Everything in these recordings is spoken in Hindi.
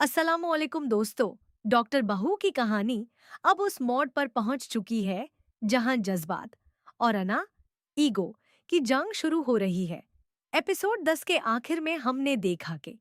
अस्सलामुअलैकुम दोस्तों। डॉक्टर बहू की कहानी अब उस मोड़ पर पहुंच चुकी है जहां जज्बात और ईगो की जंग शुरू हो रही है। एपिसोड 10 के आखिर में हमने देखा कि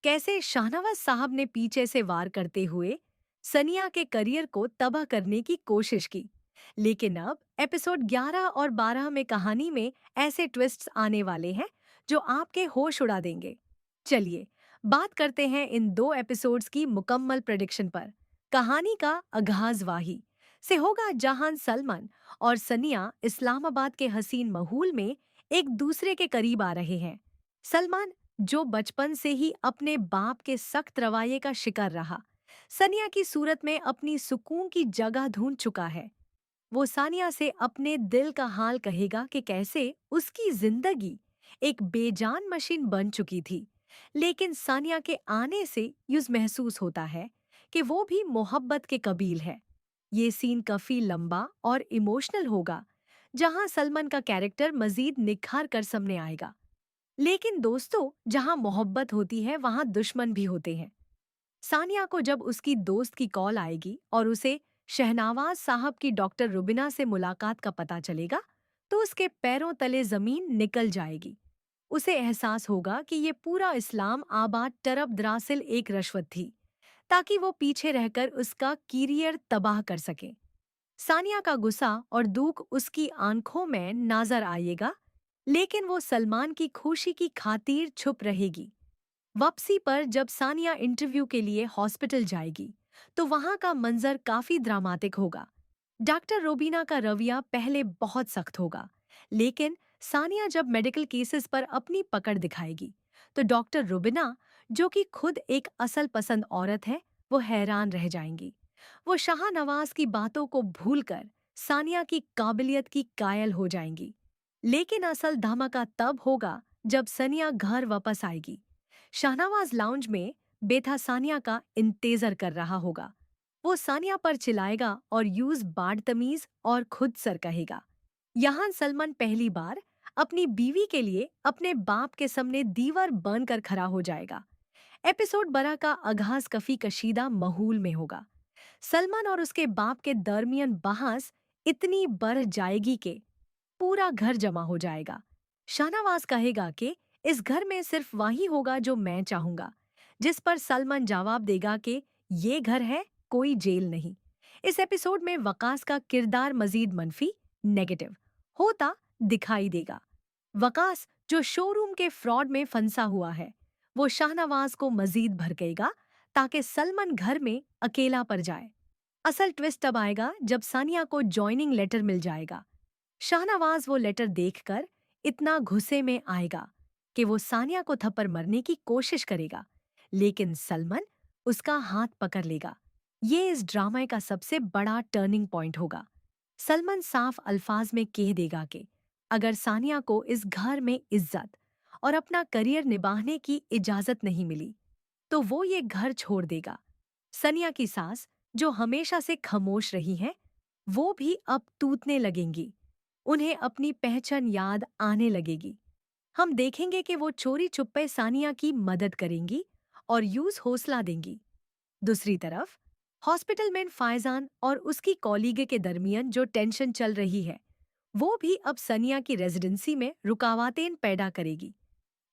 कैसे शाहनवाज साहब ने पीछे से वार करते हुए सनिया के करियर को तबाह करने की कोशिश की। लेकिन अब एपिसोड 11 और 12 में कहानी में ऐसे ट्विस्ट्स आने वाले हैं जो आपके होश उड़ा देंगे। चलिए बात करते हैं इन दो एपिसोड्स की मुकम्मल प्रेडिक्शन पर। कहानी का आगाज वाही से होगा जहां सलमान और सनिया इस्लामाबाद के हसीन महूल में एक दूसरे के करीब आ रहे हैं। सलमान जो बचपन से ही अपने बाप के सख्त रवैये का शिकार रहा, सनिया की सूरत में अपनी सुकून की जगह ढूंढ चुका है। वो सानिया से अपने दिल का हाल कहेगा कि कैसे उसकी जिंदगी एक बेजान मशीन बन चुकी थी। लेकिन सानिया के आने से यूं महसूस होता है कि वो भी मोहब्बत के कबील है। ये सीन काफी लंबा और इमोशनल होगा, जहां सलमान का कैरेक्टर मजीद निखार कर सामने आएगा। लेकिन दोस्तों, जहां मोहब्बत होती है वहां दुश्मन भी होते हैं। सानिया को जब उसकी दोस्त की कॉल आएगी और उसे शहनावाज साहब की डॉक्टर रुबिना से मुलाकात का पता चलेगा, तो उसके पैरों तले जमीन निकल जाएगी। उसे एहसास होगा कि ये पूरा इस्लाम आबाद टरफ दरअसल एक रिश्वत थी, ताकि वो पीछे रहकर उसका करियर तबाह कर सके। सानिया का गुस्सा और दुख उसकी आंखों में नजर आएगा, लेकिन वो सलमान की खुशी की खातिर छुप रहेगी। वापसी पर जब सानिया इंटरव्यू के लिए हॉस्पिटल जाएगी, तो वहां का मंजर काफी ड्रामाटिक होगा। डॉक्टर रोबीना का रवैया पहले बहुत सख्त होगा, लेकिन सानिया जब मेडिकल केसेस पर अपनी पकड़ दिखाएगी, तो डॉक्टर रुबिना, जो कि खुद एक असल पसंद औरत है, वो हैरान रह जाएंगी। वो शाहनवाज की बातों को भूलकर सानिया की काबिलियत की कायल हो जाएंगी। लेकिन असल धमाका तब होगा जब सनिया घर वापस आएगी। शाहनवाज लाउंज में बेथा सानिया का इंतजार कर रहा होगा। वो सानिया पर चिल्लाएगा और यूज बाड़तमीज और खुद सर कहेगा। यहाँ सलमान पहली बार अपनी बीवी के लिए अपने बाप के सामने दीवार बनकर खड़ा हो जाएगा। एपिसोड 12 का आगाज काफी कशीदा माहौल में होगा। सलमान और उसके बाप के दरमियान बहस इतनी बढ़ जाएगी कि पूरा घर जमा हो जाएगा। शाहनवाज कहेगा कि इस घर में सिर्फ वही होगा जो मैं चाहूंगा, जिस पर सलमान जवाब देगा कि ये घर है, कोई जेल नहीं। इस एपिसोड में वकास का किरदार मजीद मनफी नेगेटिव होता दिखाई देगा। वकास जो शोरूम के फ्रॉड में फंसा हुआ है, वो शाहनवाज को मजीद भड़केगा ताकि सलमान घर में अकेला पड़ जाए। असल ट्विस्ट तब आएगा जब सानिया को जॉइनिंग लेटर मिल जाएगा। शाहनवाज वो लेटर देखकर इतना गुस्से में आएगा कि वो सानिया को थप्पड़ मारने की कोशिश करेगा, लेकिन सलमान उसका हाथ पकड़ लेगा। ये इस ड्रामा का सबसे बड़ा टर्निंग पॉइंट होगा। सलमान साफ अल्फाज में कह देगा कि अगर सानिया को इस घर में इज्जत और अपना करियर निभाने की इजाजत नहीं मिली, तो वो ये घर छोड़ देगा। सनिया की सास, जो हमेशा से खामोश रही हैं, वो भी अब तूतने लगेंगी। उन्हें अपनी पहचान याद आने लगेगी। हम देखेंगे कि वो चोरी छुपे सानिया की मदद करेंगी और यूज हौसला देंगी। दूसरी तरफ हॉस्पिटल में फायजान और उसकी कॉलीग के दरमियान जो टेंशन चल रही है, वो भी अब सनिया की रेजिडेंसी में रुकावटें पैदा करेगी।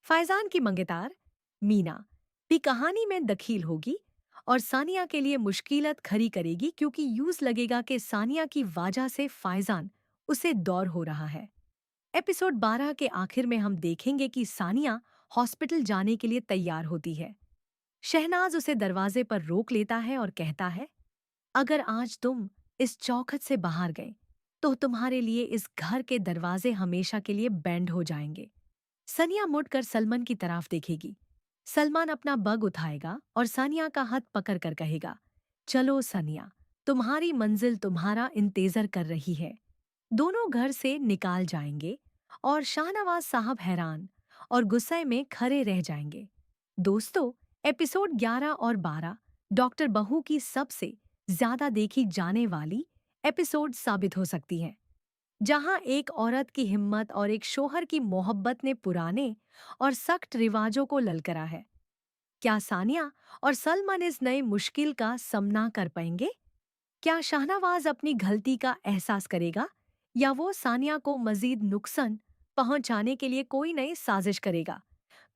फैजान की मंगेतार मीना भी कहानी में दखील होगी और सानिया के लिए मुश्किलात खड़ी करेगी, क्योंकि यूज लगेगा कि सानिया की वजह से फैजान उसे दौर हो रहा है। एपिसोड 12 के आखिर में हम देखेंगे कि सानिया हॉस्पिटल जाने के लिए तैयार होती है। शहनाज उसे दरवाजे पर रोक लेता है और कहता है, अगर आज तुम इस चौखट से बाहर गए, तो तुम्हारे लिए इस घर के दरवाजे हमेशा के लिए बैंड हो जाएंगे। सनिया मुड़कर सलमान की तरफ देखेगी। सलमान अपना बग उठाएगा और सानिया का हाथ पकड़ कर कहेगा, चलो सनिया, तुम्हारी मंजिल तुम्हारा इंतजार कर रही है। दोनों घर से निकाल जाएंगे और शाहनवाज साहब हैरान और गुस्से में खड़े रह जाएंगे। दोस्तों, एपिसोड 11 और 12 डॉक्टर बहू की सबसे ज्यादा देखी जाने वाली एपिसोड साबित हो सकती हैं, जहां एक औरत की हिम्मत और एक शोहर की मोहब्बत ने पुराने और सख्त रिवाजों को ललकारा है। क्या सानिया और सलमान इस नए मुश्किल का सामना कर पाएंगे? क्या शाहनवाज अपनी गलती का एहसास करेगा या वो सानिया को मजीद नुकसान पहुंचाने के लिए कोई नई साजिश करेगा?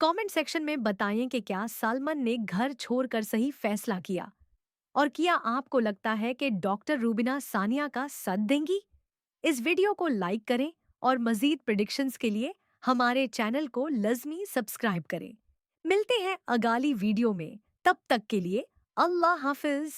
कमेंट सेक्शन में बताएं कि क्या सलमान ने घर छोड़कर सही फैसला किया और क्या आपको लगता है कि डॉक्टर रूबिना सानिया का साथ देंगी? इस वीडियो को लाइक करें और मजीद प्रिडिक्शंस के लिए हमारे चैनल को लाजमी सब्सक्राइब करें। मिलते हैं अगली वीडियो में, तब तक के लिए अल्लाह हाफिज।